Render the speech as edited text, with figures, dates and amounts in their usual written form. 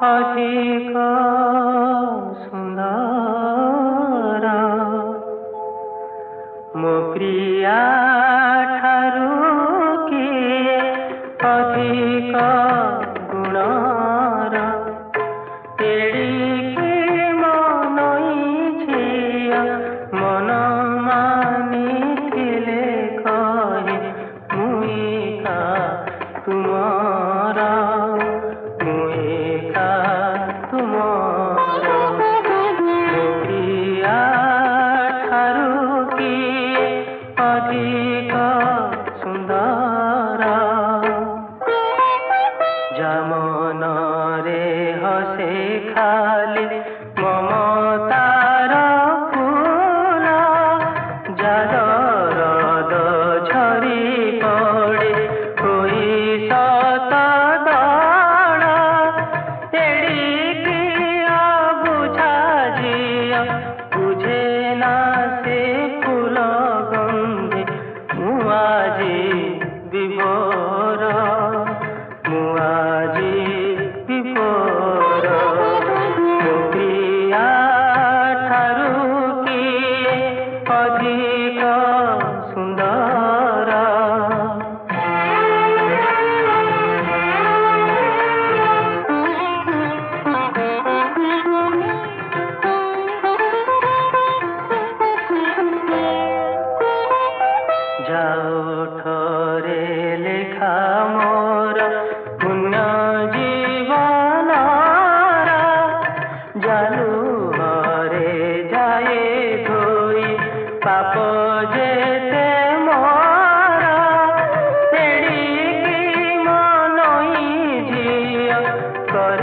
अधिक सुंदर मो प्रिया ठारू किए अधिक गुणर एड़िके मनई झिया मन मानिथिले कहे मुइका तुमरा मुइका तुमरा मो प्रिया ठारू किए अधिक सुंदर जमन रे हसे खाली ममतार फूल जादर झरी पड़े कोई सत दड़ एड़िकी बुझा जिया बुझे ना से फूल गंधे मुआजी विभोर मुआजी विभोर मो प्रिया ठारू किए अधिक सुंदर जाओ ठरे लेखा मोर पुण्य जीवन जालू हरे जाए धोई पाप जेते मोर एड़िकी मनई झिया करे